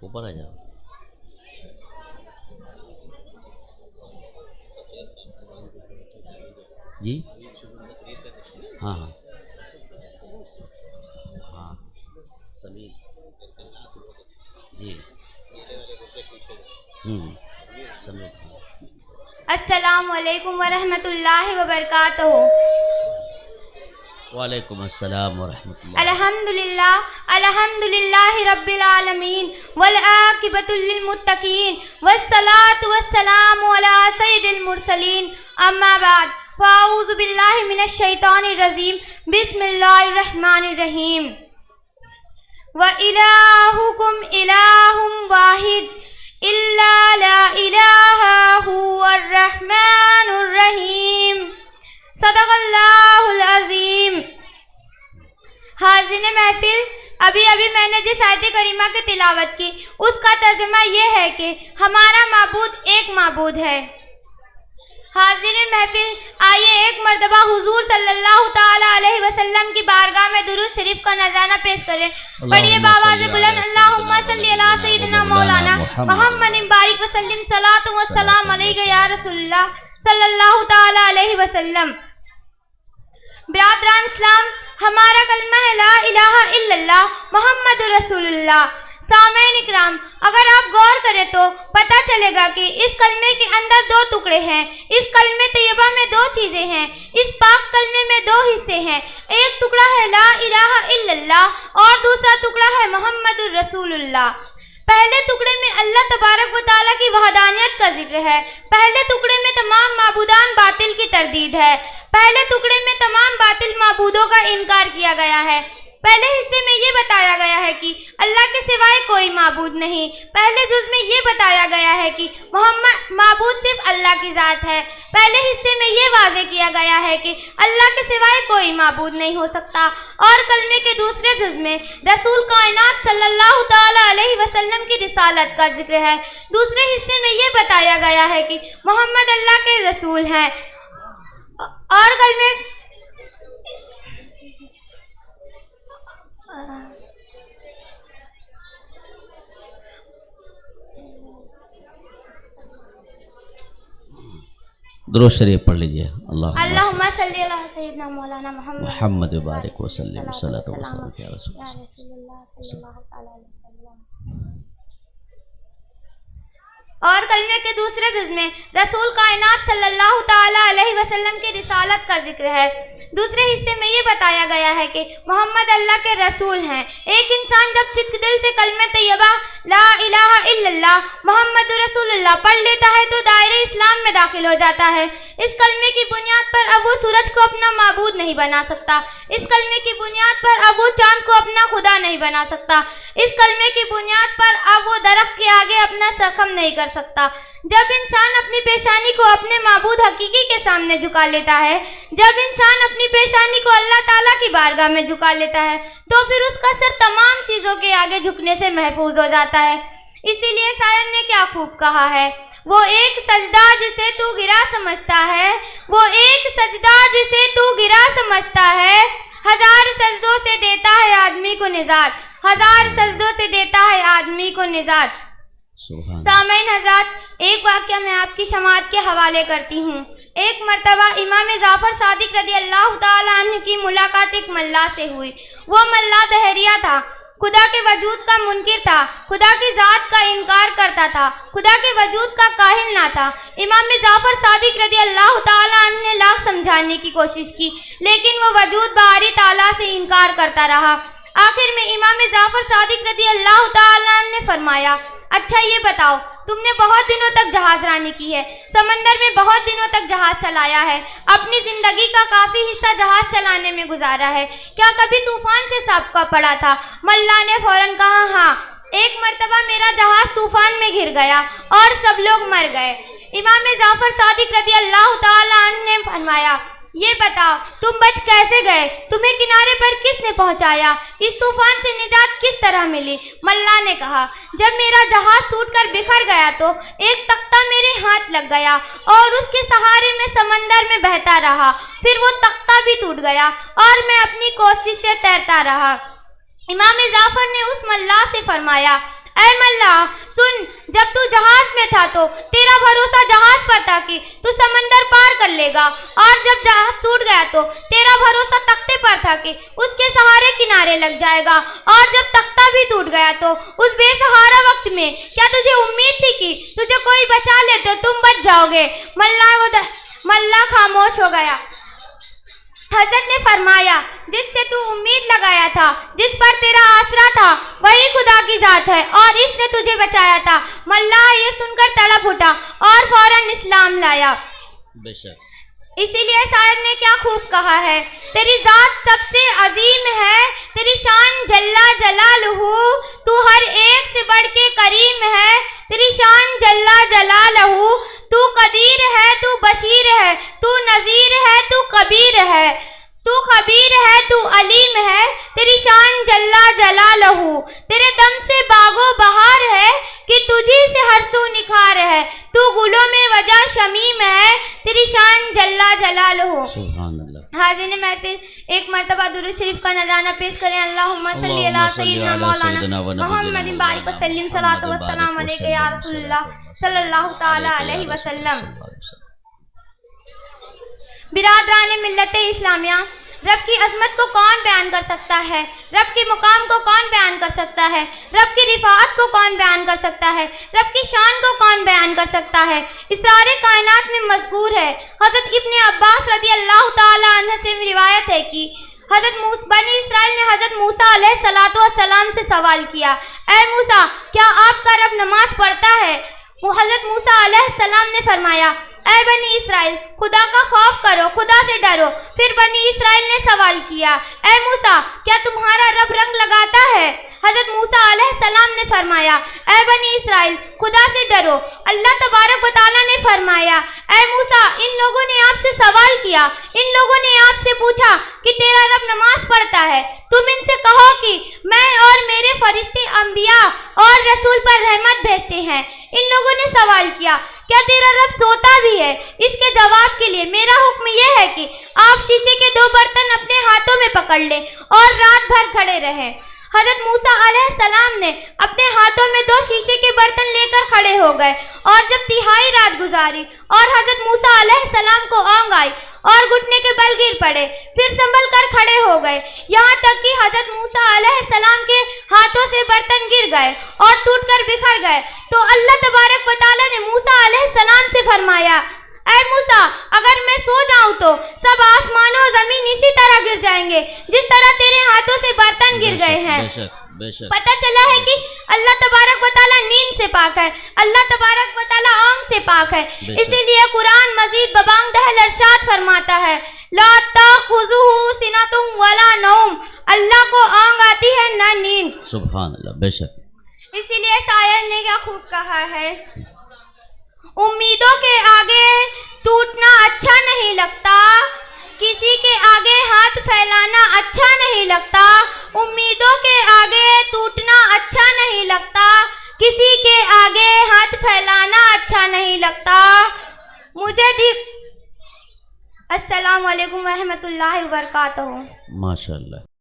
اوپر آ جاؤ. جی ہاں ہاں ہاں سمیع جی سمیع. السلام علیکم ورحمۃ اللہ وبرکاتہ. وعلیکم السلام ورحمۃ اللہ. الحمد للہ رب العالمین والعاقبۃ للمتقین والصلاۃ والسلام علی سید المرسلین. اما بعد فاعوذ باللہ من الشیطان الرجیم. بسم اللہ الرحمن الرحیم. وَإِلَٰهُكُمْ إِلَٰهٌ وَاحِدٌ إِلَّا لَا إِلَٰهَ هُوَ الرَّحْمَٰنُ الرَّحِيمُ. صدق اللہ العظیم. حاضرین محفل، ابھی میں نے جس آیت کریمہ کی تلاوت کی اس کا ترجمہ یہ ہے کہ ہمارا معبود ایک معبود ہے. حاضرین محفل، آئیے ایک مرتبہ حضور صلی اللہ تعالی علیہ وسلم کی بارگاہ میں درود شریف کا نذرانہ پیش کریں. پڑھیے بآواز بلند اللہم صلی علی سیدنا مولانا محمد بارک وسلم صلاۃ والسلام علیک یا رسول اللہ صلی اللہ تعالی علیہ وسلم. برادران اسلام، ہمارا کلمہ ہے لا الہ الا اللہ محمد رسول اللہ. سامعین اکرام، اگر آپ غور کریں تو پتہ چلے گا کہ اس کلمے کے اندر دو ٹکڑے ہیں. اس کلمے طیبہ میں دو چیزیں ہیں. اس پاک کلمے میں دو حصے ہیں. ایک ٹکڑا ہے لا الہ الا اللہ اور دوسرا ٹکڑا ہے محمد الرسول اللہ. پہلے ٹکڑے میں اللہ تبارک و تعالیٰ کی وحدانیت کا ذکر ہے. پہلے ٹکڑے میں تمام معبودان باطل کی تردید ہے. پہلے ٹکڑے میں تمام باطل معبودوں کا انکار کیا گیا ہے. پہلے حصے میں یہ بتایا گیا ہے کہ اللہ کے سوائے کوئی معبود نہیں. پہلے جز میں یہ بتایا گیا ہے کہ محمد معبود صرف اللہ کی ذات ہے. پہلے حصے میں یہ واضح کیا گیا ہے کہ اللہ کے سوائے کوئی معبود نہیں ہو سکتا. اور کلمے کے دوسرے جز میں رسول کائنات صلی اللہ تعالی علیہ وسلم کی رسالت کا ذکر ہے. دوسرے حصے میں یہ بتایا گیا ہے کہ محمد اللہ کے رسول ہیں. اور کلمے درود شریف پڑھ لیجیے. اللہم صلی علی سیدنا مولانا محمد بارک وسلم صلاۃ وسلام یا رسول یا اللہ. رسول اللہ صلی اللہ تعالی علیہ وسلم. اور کلمے کے دوسرے جز میں رسول کائنات صلی اللہ تعالی علیہ وسلم کی رسالت کا ذکر ہے. دوسرے حصے میں یہ بتایا گیا ہے کہ محمد اللہ کے رسول ہیں. ایک انسان جب صدق دل سے کلمہ طیبہ لا الہ الا اللہ محمد رسول اللہ پڑھ لیتا ہے تو دائرہ اسلام میں داخل ہو جاتا ہے. اس کلمے کی بنیاد پر اب وہ سورج کو اپنا معبود نہیں بنا سکتا. اس کلمے کی بنیاد پر اب وہ چاند کو اپنا خدا نہیں بنا سکتا. اس کلمے کی بنیاد پر اب وہ درخت کے آگے اپنا سر خم نہیں کر سکتا. جب انسان اپنی پیشانی کو اپنے معبود حقیقی کے سامنے جھکا لیتا ہے، جب انسان اپنی پیشانی کو اللہ تعالیٰ کی بارگاہ میں جھکا لیتا ہے تو پھر اس کا سر تمام چیزوں کے آگے جھکنے سے محفوظ ہو جاتا ہے. اسی لیے شاعر نے کیا خوب کہا ہے، وہ ایک سجدہ جسے تو گرا سمجھتا ہے، وہ ایک سجدہ جسے تو گرا سمجھتا ہے، ہزار سجدوں سے دیتا ہے آدمی کو نجات، ہزار سجدوں سے دیتا ہے آدمی کو نجات. سامعین حضرات، ایک واقعہ میں آپ کی سماعت کے حوالے کرتی ہوں. ایک مرتبہ امام جعفر صادق رضی اللہ تعالیٰ عنہ کی ملاقات ایک ملا سے ہوئی. وہ ملا دہریہ تھا، خدا کے وجود کا منکر تھا، خدا کی ذات کا انکار کرتا تھا، خدا کے وجود کا قائل نہ تھا. امام جعفر صادق رضی اللہ تعالیٰ عنہ نے لاکھ سمجھانے کی کوشش کی لیکن وہ وجود باری تعالیٰ سے انکار کرتا رہا. آخر میں امام جعفر صادق رضی اللہ تعالیٰ عنہ نے فرمایا، اچھا یہ بتاؤ، تم نے بہت دنوں تک جہاز رانی کی ہے، سمندر میں بہت دنوں تک جہاز چلایا ہے، اپنی زندگی کا کافی حصہ جہاز چلانے میں گزارا ہے، کیا کبھی طوفان سے سابقہ پڑا تھا؟ ملا نے فوراً کہا، ہاں، ایک مرتبہ میرا جہاز طوفان میں گر گیا اور سب لوگ مر گئے. امام جعفر صادق رضی اللہ تعالیٰ عنہ نے فرمایا، یہ بتاؤ تم بچ کیسے گئے؟ تمہیں کنارے پر کس نے پہنچایا؟ اس طوفان سے نجات کس طرح ملی؟ ملا نے کہا، جب میرا جہاز ٹوٹ کر بکھر گیا تو ایک تختہ میرے ہاتھ لگ گیا اور اس کے سہارے میں سمندر میں بہتا رہا، پھر وہ تختہ بھی ٹوٹ گیا اور میں اپنی کوشش سے تیرتا رہا. امام جعفر نے اس ملا سے فرمایا، اے ملا سن، جب تو جہاز میں تھا تو تیرا بھروسہ جہاز پر تھا کہ تو سمندر پار کر لے گا، اور جب جہاز ٹوٹ گیا تو تیرا بھروسہ تختے پر تھا کہ اس کے سہارے کنارے لگ جائے گا، اور جب تختہ بھی ٹوٹ گیا تو اس بے سہارا وقت میں کیا تجھے امید تھی کہ تجھے کوئی بچا لے تو تم بچ جاؤ گے؟ ملا خاموش ہو گیا۔ حضرت نے فرمایا، جس سے تو امید لگایا تھا، جس پر تیرا آسرا تھا، وہی خدا کی ذات ہے، اور اس نے تجھے بچایا تھا۔ ملا یہ سن کر تڑپ اٹھا اور فوراً اسلام لایا۔ بے شک اسی لیے شاعر نے کیا خوب کہا ہے، تیری ذات سب سے عظیم ہے، تیری شان جلا جلالہ، تو ہر ایک سے بڑھ کے کریم ہے، تیری شان جلا جلالہ، تو قدیر ہے، تو بشیر ہے، تو نذیر ہے، تو کبیر ہے، تو خبیر ہے، تو علیم ہے، تیری شان جلا جلالہ، تیرے دم سے باغ و بہار ہے کہ تجھی سے ہر سو نکھار ہے، تو گلوں میں وجہ شمیم ہے، تیری شان جلا جلالہ۔ سبحان اللہ۔ حاضرین محفل ایک مرتبہ درود شریف کا نذرانہ پیش کریں۔ اللہم صلی علی سیدنا مولانا محمد بارک وسلم، صلاۃ و السلام علیک یا رسول اللہ صلی اللہ تعالی علیہ وسلم۔ برادران ملت اسلامیہ، رب کی عظمت کو کون بیان کر سکتا ہے؟ رب کے مقام کو کون بیان کر سکتا ہے؟ رب کی رفعت کو کون بیان کر سکتا ہے؟ رب کی شان کو کون بیان کر سکتا ہے؟ اسرار کائنات میں مذکور ہے، حضرت ابن عباس رضی اللہ تعالی عنہ سے روایت ہے کہ حضرت بنی اسرائیل نے حضرت موسیٰ علیہ السلام سے سوال کیا، اے موسیٰ کیا آپ کا رب نماز پڑھتا ہے؟ حضرت موسیٰ علیہ السلام نے فرمایا، اے بنی اسرائیل خدا کا خوف کرو، خدا سے ڈرو۔ پھر بنی اسرائیل نے سوال کیا، اے موسیٰ کیا تمہارا رب رنگ لگاتا ہے؟ حضرت موسیٰ علیہ السلام نے فرمایا، اے بنی اسرائیل خدا سے ڈرو۔ اللہ تبارک و تعالیٰ نے فرمایا، اے موسیٰ ان لوگوں نے آپ سے سوال کیا، ان لوگوں نے آپ سے پوچھا کہ تیرا رب نماز پڑھتا ہے، تم ان سے کہو کہ میں اور میرے فرشتے انبیاء اور رسول پر رحمت بھیجتے ہیں۔ ان لوگوں نے سوال کیا، کیا تیرا رب سوتا بھی ہے؟ اس کے جواب کے لیے میرا حکم یہ ہے کہ آپ شیشے کے 2 برتن اپنے ہاتھوں میں پکڑ لیں اور رات بھر کھڑے رہیں۔ حضرت موسیٰ علیہ السلام نے اپنے ہاتھوں میں 2 شیشے کے برتن لے کر کھڑے ہو گئے، اور جب تہائی رات گزاری اور حضرت موسیٰ علیہ السلام کو اونگ آئی اور گھٹنے کے بل گر پڑے، پھر سنبھل کر کھڑے ہو گئے، یہاں تک کہ حضرت موسیٰ علیہ السلام کے ہاتھوں سے برتن گر گئے اور ٹوٹ کر بکھر گئے، تو اللہ تبارک و تعالیٰ نے موسیٰ علیہ السلام سے فرمایا، اے موسیٰ اگر میں سو جاؤں تو سب آسمان و زمین اسی طرح گر جائیں گے جس طرح تیرے ہاتھوں سے برتن گر گئے ہیں۔ پتہ چلا ہے کہ اللہ تبارک و تعالیٰ نیند سے پاک ہے، اللہ تبارک و تعالیٰ اونگ سے پاک ہے، اسی لیے قرآن مزید ببانگ دہل ارشاد فرماتا ہے، لا تاخذہ سنۃ ولا نوم، اللہ کو اونگ آتی ہے نہ نیند۔ سبحان اللہ، بے شک۔ اسی لیے شاعر نے کیا خوب کہا ہے، امیدوں کے آگے ٹوٹنا اچھا نہیں لگتا، کسی کے آگے ہاتھ پھیلانا اچھا نہیں لگتا، امیدوں کے آگے ٹوٹنا اچھا نہیں لگتا، کسی کے آگے ہاتھ پھیلانا اچھا نہیں لگتا، مجھے السلام علیکم ورحمۃ اللہ وبرکاتہ۔ ماشاء اللہ۔